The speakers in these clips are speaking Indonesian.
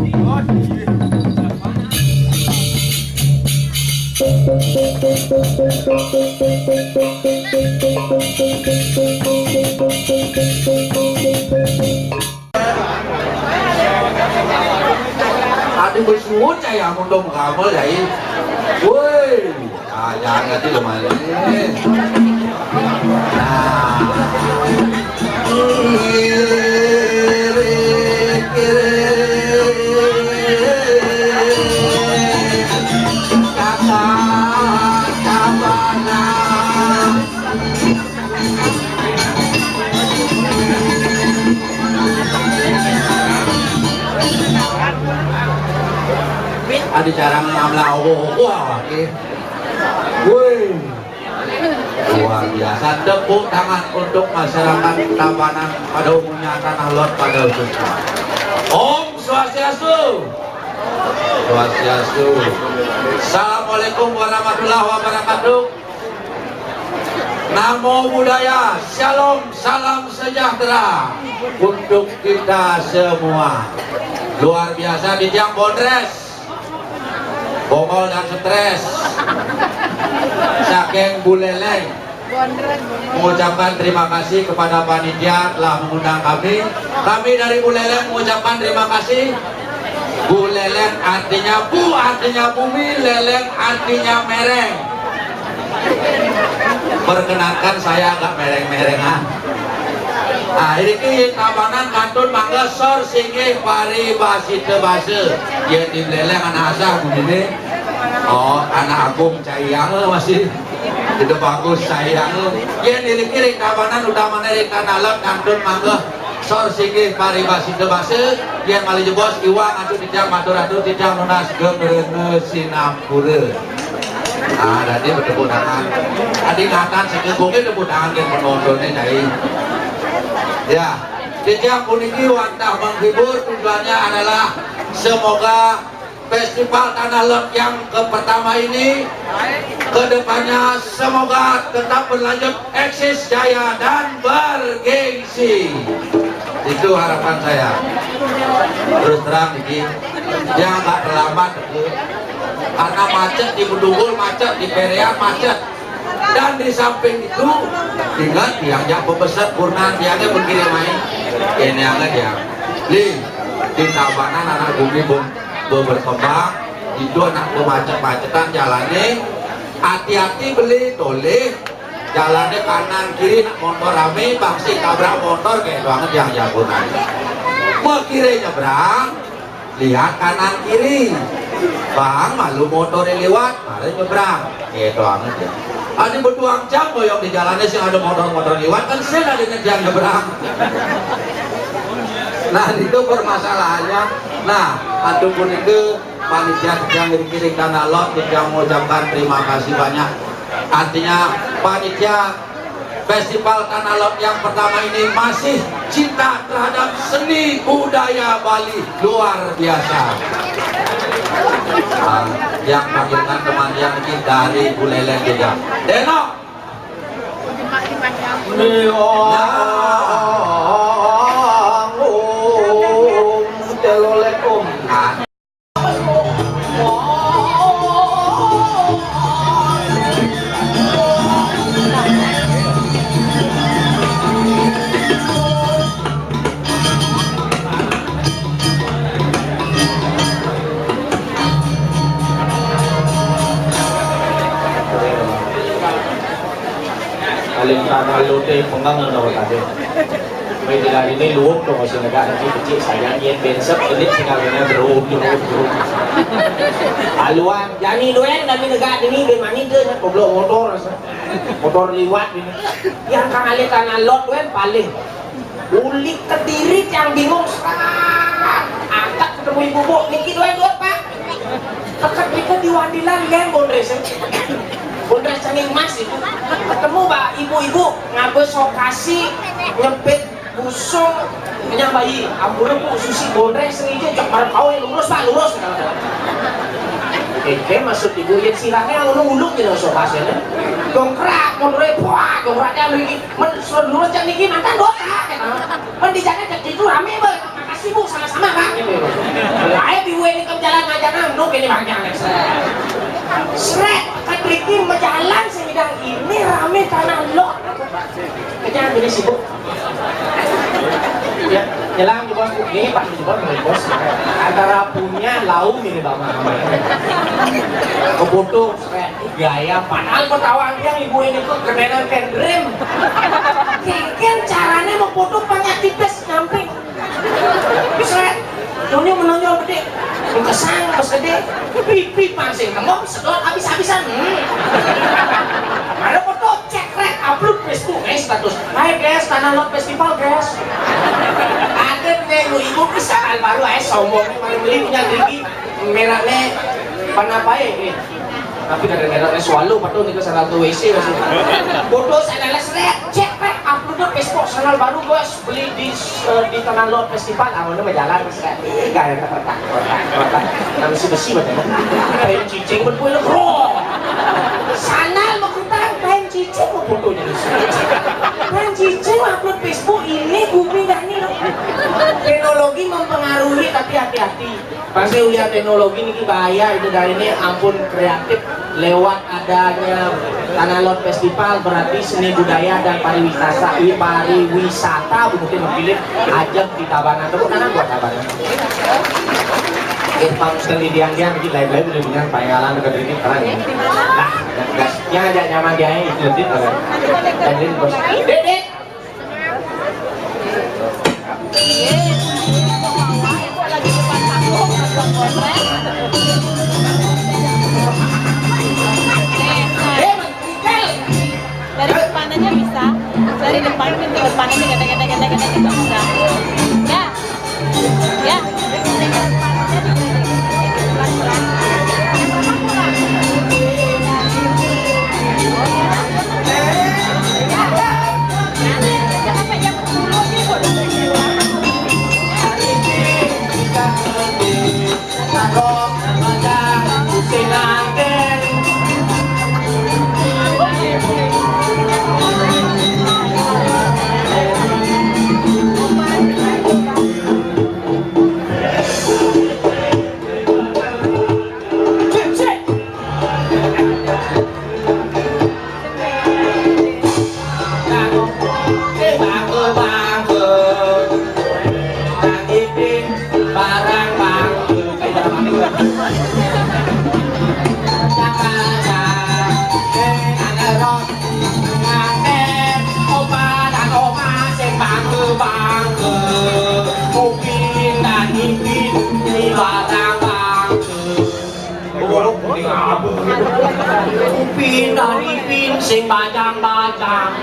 Adik bersuut saya mundung kamu jadi, woi, jangan nanti kemana? Nah, ada cara mengamlah wah, woi, luar biasa. Tepuk tangan untuk masyarakat Tabanan pada umumnya, Tanah Lot pada khususnya. Om Swastiastu. Swastiastu. Assalamualaikum warahmatullahi wabarakatuh. Namo Buddhaya, Shalom, salam sejahtera untuk kita semua. Luar biasa di tiang Bondres. Bongol dan stres saking Buleleng mengucapkan terima kasih kepada panitia telah mengundang kami dari Buleleng mengucapkan terima kasih. Buleleng artinya bu, artinya bumi, leleng artinya mereng. Perkenankan saya agak mereng-merengan. Nah, ini Tabanan kantun mangga sor singgih pari basite base. Ya di Beleleng anak asah begini. Oh, anak agung cayang masih tidak bagus sayang. Ya diri Tabanan udah menarik Tanah Lot kantun mangga sor singgih pari basite base. Ya mali jebos iwang atuh dijang matur atuh dijang lunas gemereune Singapura. Ah, tadi bertepuk tangan. Tadi ngatan sekegungnya tepuk tangan yang penontonnya dari. Ya, sejak puniki wantah menghibur, tujuannya adalah semoga festival Tanah Lot yang pertama ini kedepannya semoga tetap berlanjut eksis jaya dan bergengsi. Itu harapan saya. Terus terang ini jangan nggak terlambat karena macet di Bedugul, macet di Perian, macet. Dan di samping itu ingat diajak pembesar Purnan diangnya begini main ini angkat ya di Tabanan anak bumi berkembang itu anak macet-macetan jalannya hati-hati beli toleh jalannya kanan kiri nak motor rame bangsi tabrak motor kayak banget yang jagoan mau kiri nyebrang lihat kanan kiri bang malu motornya lewat malah nyebrang kayak banget ya. Ada berduang jam boyong di jalannya sih ada motor-motor lewat kan saya ada nyebrang nyebrang. Nah itu permasalahannya. Nah ataupun itu panitia yang dikirim Tanah Lot yang mengucapkan terima kasih banyak. Artinya panitia festival Tanah Lot yang pertama ini masih cinta terhadap seni budaya Bali luar biasa. Yang panggilkan teman yang ini dari Buleleng juga. Denok. Aling Tanah Lot pengang na tadi. May dila ini luwag to kasi kecil sayang yan bensap ulit sinagana drone. Aluan, jani luwen kami naga ini be mani de goblok motor liwat ini. Yang kang ali Tanah Lot wen paling ulik Kediri yang bingung angkat ketemu ibu bu niki wen Pak. Kakak kita di Wadilan kan Bondres. Bondres Canging Mas itu ketemu Pak ibu-ibu ngabes lokasi nyempit busung punya bayi ampun Bu susi Bondres sengaja cok bareng kau yang lurus Pak lurus oke maksud ibu yang silahnya ulung-ulung gitu lokasinya dongkrak motornya buah dongkraknya lagi lurus cak niki mantan dosa kan di jalan cak itu rame Pak makasih Bu sama-sama Pak lain ini makanya seret kan Ricky berjalan semidang ini rame tanah lot kayaknya jadi sibuk ya jalan di bos ini pak di bos antara punya lau ini bang kebutuh seret gaya padahal ketawa yang ibu ini tuh kebenaran kendrem mungkin caranya mau foto banyak tipis nyamping seret dunia menonjol gede kesang pas gede pipi pangsing ngomong sedot habis-habisan ada foto cek rek upload Facebook status hai guys tanah lot festival guys ada nih ibu bisa hal baru sombongnya mana beli punya gigi merahnya panapa tapi kadang-kadang swallow patut nih ke salah satu WC foto saya seret cek rek upload Facebook channel baru guys beli di Tanah Lot Festival awalnya berjalan seret gak ada tertak nah besi-besi macam kain cicing berpulang roh sanal makutang kain cicing mau fotonya kain cicing upload Facebook ini bumi gak nih teknologi mempengaruhi tapi hati-hati pasti lihat teknologi ini bahaya itu dari ini ampun kreatif lewat adanya Tanah Lot Festival berarti seni budaya dan pariwisata mungkin memilih ajak di Tabanan terus karena buat Tabanan kita sekali diang-diang di live-live udah bilang pengalaman dekat ini keren ya nah yang ada nyaman dia itu lebih keren dan ini bos dedek dari depannya bisa, dari depan pintu depannya gede gitu bisa. Ya, Upin sing bajang-bajang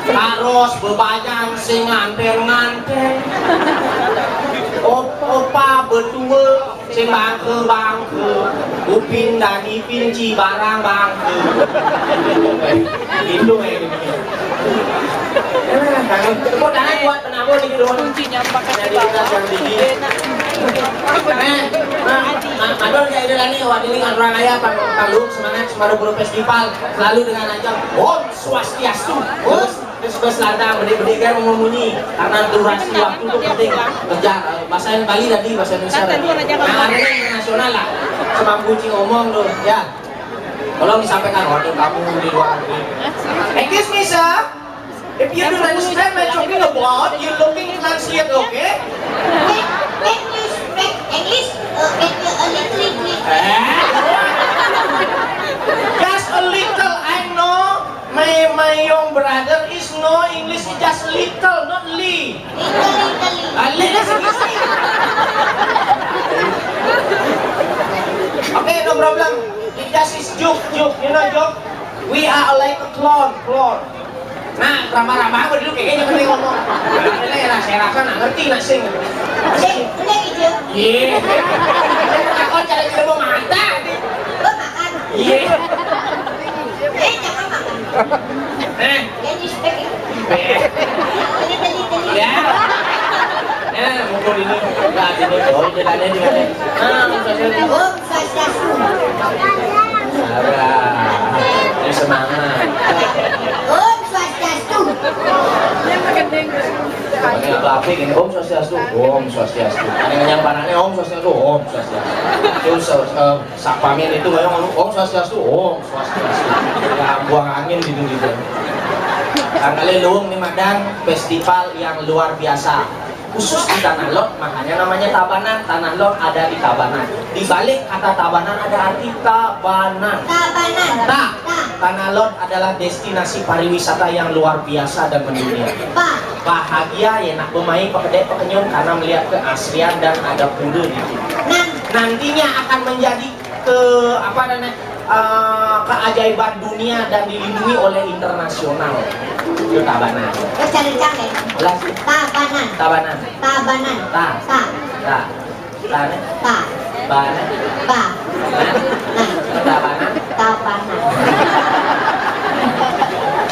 Karos bebajang sing nganter-nganter Opa betua sing bangke-bangke Upin dan Ipin cibarang-bangke Gitu kok tangan buat penabur di gedung kuncinya pakai Adol kayak ini lani wadili kan orang ayah Palung semangat Semarang Buru Festival selalu dengan ajang Om Swastiastu terus lantang benih-benih kan memunyi karena durasi waktu itu penting kejar bahasa Bali tadi bahasa Indonesia nah ada internasional lah semampu kucing ngomong tuh ya tolong disampaikan waktu kamu di luar negeri excuse me sir if you don't understand what I'm talking about you looking translate okay English, a little. Just a little, I know. My young brother is no English, is just little, not li. Little. Okay, no problem. It just is joke. You know joke? We are like a clone. Nah, ramah-ramah aku dulu kayaknya penting ngomong. Ini saya rasa nggak ngerti sing. Udah gitu. Iya. Aku cari kita mau mata. Makan. Iya. Jangan makan. Jadi spek. Little. Ya. Mukul ini. Enggak ada dong, jalannya di mana? Om Swastiastu. Sabar. Ini semangat. Om Swastiastu. Pakai api gini, Om Swastiastu, Om Swastiastu. Yang panahnya Om Swastiastu, Om Swastiastu. Terus sakpamin itu nggak ngomong Om Swastiastu, Om Swastiastu. Ya buang angin gitu. Kali luang nih Madang, festival yang luar biasa. Khusus di Tanah Lot, makanya namanya Tabanan. Tanah Lot ada di Tabanan. Di balik kata Tabanan ada arti Tabanan. Tabanan. Tanah Lot adalah destinasi pariwisata yang luar biasa dan mendunia. Pak. Bahagia ya nak pemain pekedek pekenyum karena melihat keaslian dan ada pura di situ. Nantinya akan menjadi keajaiban dunia dan dilindungi oleh internasional. Itu Tabanan. Cari-cari. Tabanan. Tabanan. Tabanan. Ta. Ta. Ta. Tabanan. Ta. Banan. Ba. Tabanan. Tabanan.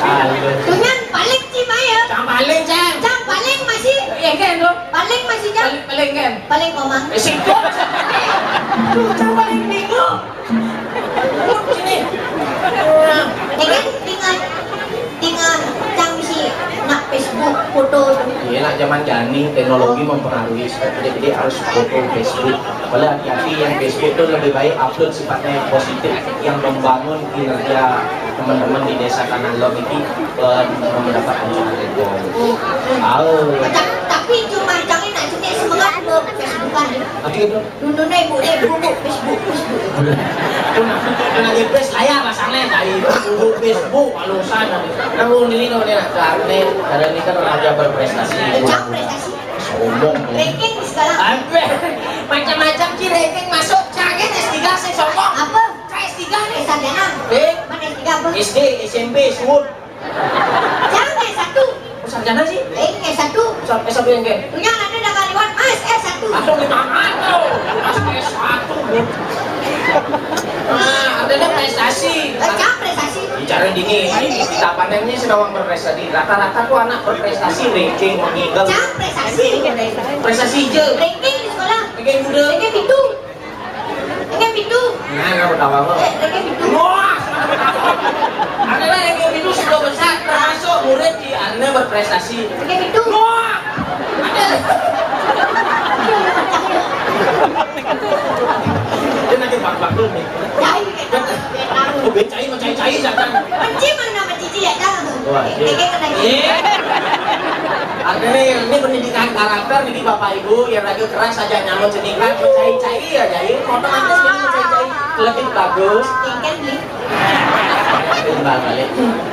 Halo. Tunyan paling sih Maya. Cang paling cang. Cang paling masih. Yang kan tu? Paling masih Cang. Paling kan? Paling komang. Sikut. Cang paling bingung. Sini. Dengan dengan Cang misi nak Facebook foto. Iya lah zaman jani teknologi mempengaruhi jadi harus foto Facebook. Kalau hati-hati yang Facebook itu lebih baik upload sifatnya yang positif yang membangun kinerja teman-teman di desa Tanah Lot ini mendapat ancaman itu. Tapi cuma Cang ini nak cek semangat ke Facebookan ni. Nanti itu. Dulu ni bu Facebook. Kena GPS layar pasangnya dari Facebook kalau sana. Namun ini karena ini kan raja berprestasi. Cang prestasi. Sombong. Ranking di sekolah. Abe, macam-macam sih ranking masuk. Jangan S3 saya sombong. Apa? S3 nih. Sarjana. Eh, Mana S3 apa? SD, SMP, SUD. Jangan S1. Sarjana sih? S1. S1 yang ke? Punya ada dah kaliwan Mas S1. Atau di mana tuh? S1. Nah, ada prestasi. Cang prestasi. Bicara dini, di tapanannya sedang berprestasi. Rata-rata tuh anak berprestasi ranking meninggal. Cang prestasi. Prestasi hijau. Ranking di sekolah. Ranking muda. Ranking pintu. Ranking pintu. Nah, nggak tahu apa. Ranking pintu. Wah, adalah ranking itu sudah besar termasuk murid di Anda berprestasi. Ranking pintu. Wah, ada. Dia nanti bak-bak dulu nih. Cai. Oh, becai mau cai-cai jangan. Benci mana benci ya dah. Wah, Ranking kena. Artinya ini pendidikan karakter jadi Bapak Ibu yang lagi keras saja nyamuk ceningan mencai-cai ya jadi otomatis ini mencai-cai lebih bagus. Ranking beli. Kembali balik.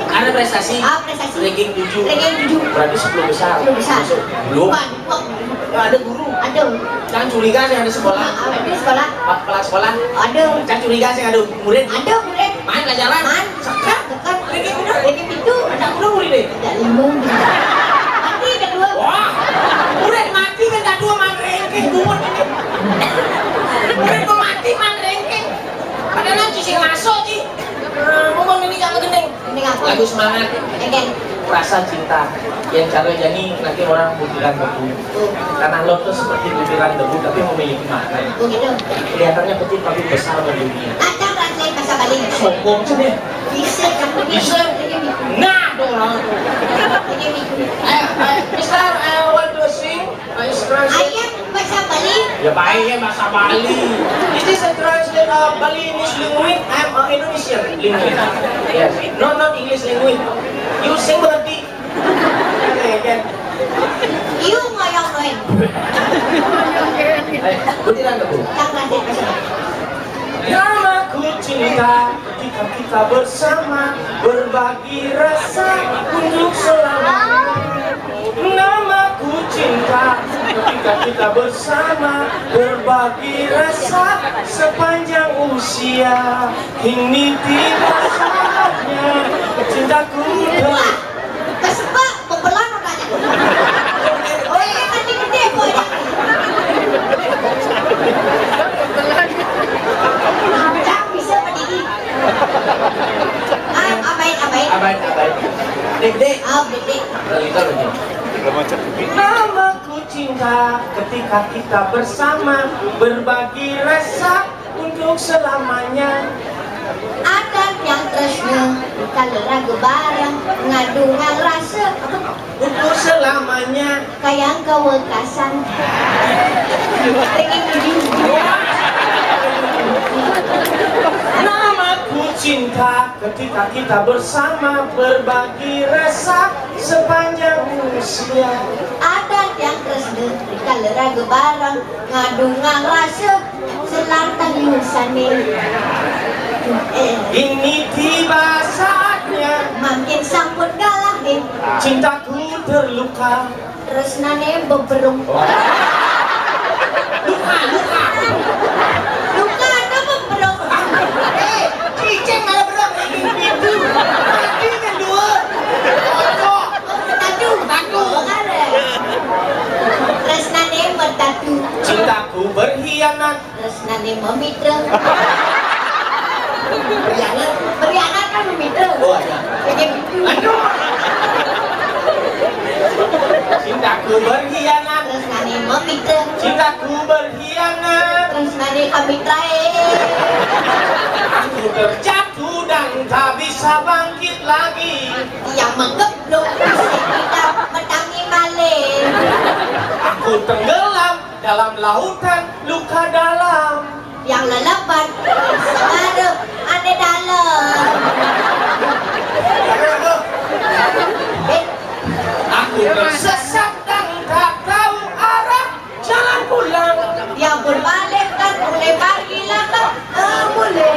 Ada prestasi. Prestasi. Ranking 7. Ranking 7. Berarti 10 besar. 10 besar. Masuk. Belum. Bukan. Ada guru. Ada. Jangan curiga sih ada sekolah. Ada sekolah. Kepala sekolah. Ada. Jangan curiga sih ada murid. Ada murid. Main pelajaran. Man. Sekat. Bukan. Ranking udah. Ranking pintu. Ada udah murid deh. Tidak limung. Mati kedua. Wah. Murid mati kan tak dua man ranking gumut ini. Murid kok mati man ranking. Padahal nanti sih masuk sih. Ngomong ini jangan gendeng. Ini apa? Lagu semangat. Ranking. Rasa cinta yang cara jadi nanti orang butiran debu. Tanah Lot itu seperti butiran debu tapi memiliki makna. Begitu. Kelihatannya kecil tapi besar mendunia. Acang translate bahasa Bali. Sombong sih deh. Bisa kan? Bisa. Nah, tuh orang. Mister, I want to sing. Ayat bahasa Bali. Ya baiknya bahasa Bali. Is this a translate of Balinese language? I'm Indonesian language. Yes. No, not English language. You sing berarti. You ngoyong noen. Butiran debu. Acang translate bahasa Bali. Namaku cinta ketika kita bersama berbagi rasa untuk selamanya. Namaku cinta ketika kita bersama berbagi rasa sepanjang usia. Ini tidak saatnya cintaku Wah, kesebak pembelan orangnya. Oh iya, nanti gede boy. Acang bisa berdiri. Abain. Dek. Bede. Namaku cinta ketika kita bersama berbagi rasa untuk selamanya. Ada yang tresnya kalau ragu barang ngadungan rasa Untuk selamanya. kayak kewekasan. Namaku cinta ketika kita bersama berbagi resah sepanjang usia. Ada yang tresnya kalau ragu barang ngadungan rasa selatan yusane. Ini tiba saatnya Makin sampun galah nih, cintaku terluka. tresnane beberung. Luka ada beberung. Cicing malah berang itu. Mati kan dua. Tatu. Tresnane bertatu. Cintaku berkhianat. Tresnane memitra. Berkhianat. Berianak kan memitra. Oh ada. Kayak gitu. Aduh. Cintaku berkhianat. Tresnane memitra. Cintaku berkhianat. Tresnane kamitrae. Aku terjatuh dan tak bisa bangkit lagi. Yang menggeblok kita mendangi malih. Aku tenggelam dalam lautan luka dalam. Yang lelepan sengaruh ada dalam. Aku tersesat dan tak tahu arah jalan pulang. Yang berbalik kan boleh bagilah kan boleh.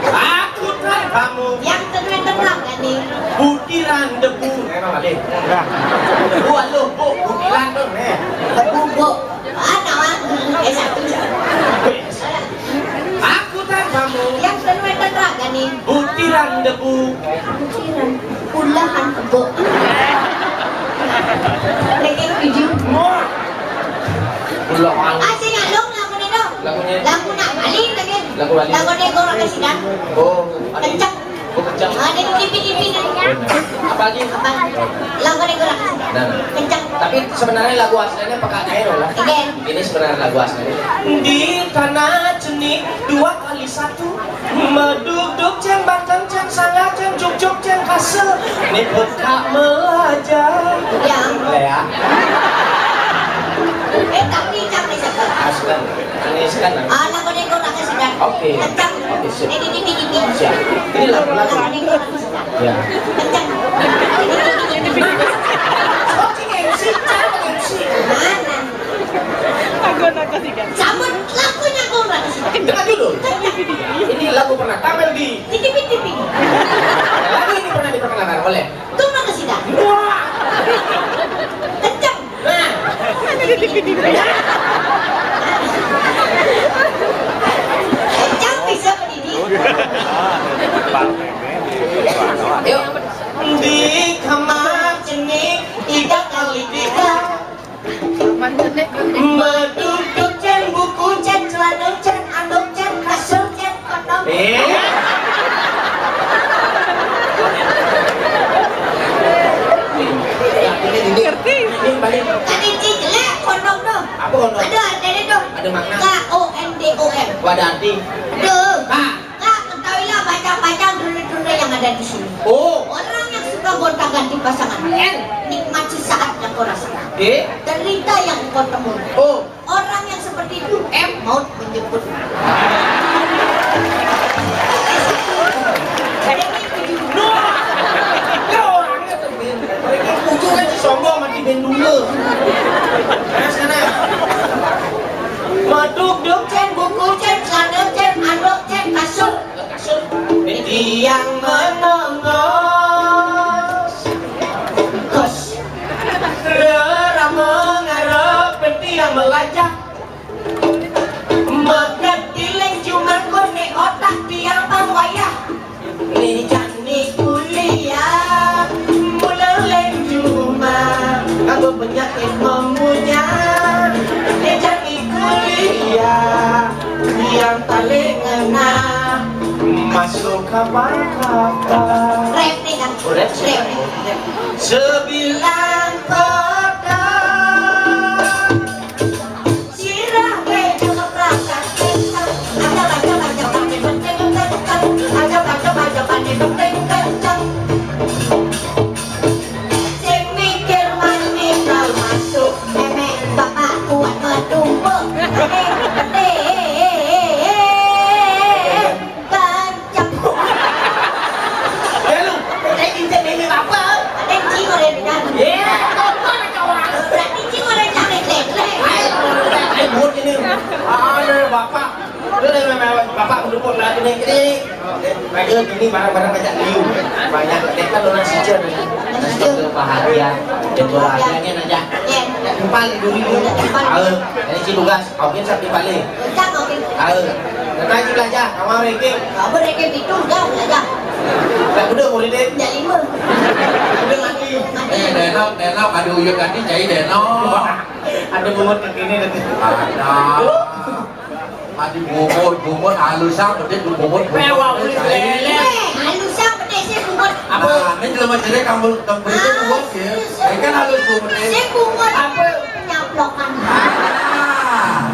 Aku tanpamu Yang tenang kan nih. butiran debu. Debu alo, bu, butiran tu. Bubuk anak satu. Aku tanpamu Yang tenang kan nih. butiran debu. Pikiran pulahan kebuk. Lagi tujuh. Pulang. Asyik ngalung lagu ni dong. Lagunya? Lagu nak balik lagi. Lagu balik. Lagu ni korang kasih dah. Oh, Kencang. Oh, kencang. Ada tipi-tipi ni. Apa lagi? Apa? Lagu ni korang kasih dah. Dan. Kencang. Tapi sebenarnya lagu aslinya pakai air lah. Again. Ini sebenarnya lagu aslinya. Di tanah cenik 2x1 meduduk ceng batang ceng sangat ceng juk ceng kasel ni pekak melajar. Yang. Lea. Tapi jangan disebut. Aslan. Ini sekarang. Lagu ni korang kasih dah. Oke. Kencang. Oke, siap. Ini tipi-tipi. Siap. Ini lagu. Lagu ni korang kasih dah. Ya. Kencang. Oh, MC, cara MC. Mana? Aku nak kasih kan. Sambut lagunya korang kasih dah. Dengar dulu. Ini lagu pernah tampil di. Tipi-tipi. Lagu ini pernah diperkenalkan oleh. Korang kasih dah. Wah. Kencang. Nah. Kencang bisa mendidik. Yuk. Di kamar cenik 3x3 meduduk cen buku cen celana cen anduk cen kasur cen kondom. Ngerti? Ini balik. Tadi jelek kondom tu. Apa kondom? Ada tu. Ada makna. KONDOM. Wadah arti. Ada. Ah. Kak, ketahuilah baca-baca dulu-dulu yang ada di sini. Oh. Orang yang suka gonta-ganti pasangan, nikmat sesaat yang kau rasakan. Derita yang kau temui. Oh. Orang yang seperti itu, maut menjemput. Ada yang tujuh. Ya orangnya tuh Ben. Mereka ujung kan si sombong mati Ben dulu. Nah, sana. Meduduk Cen buku, cen celana, cen anduk, cen kasur. kasur. Yang menengos. Kos. Rera mengarap yang melajak. Megetiling cuma kone otak tiang wayah. Ni jani kuliah mulai cuma aku penyakit memunya. Ni jani kuliah yang paling enak masuk kapal-kapal. Rap nih kan? Oh, rap. Rap. Sebilang kota Sirah gue juga berangkat. ini Raja ini barang-barang banyak liu banyak kan orang sijil nasi bahagia dan bahagianya aja empal duri ini si tugas mungkin sampai balik nanti belajar kamu ranking Kamu reken itu enggak belajar. nggak udah murid deh Enggak lima. udah mati Denok ada uyuk tadi jadi denok. ada bumut ke kini nanti Ada. Mati bumut halusan berarti bumut. mewah ulit lele Halus yang pedesnya bungut. apa Ini jelema jadi kamu itu bumut ya. Ini kan halus bumut ini. Si bungut apa penyaplokan. Ah.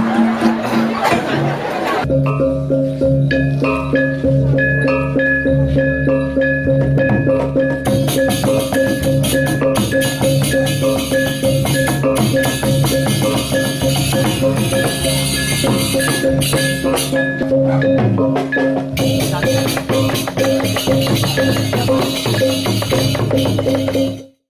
Thank you.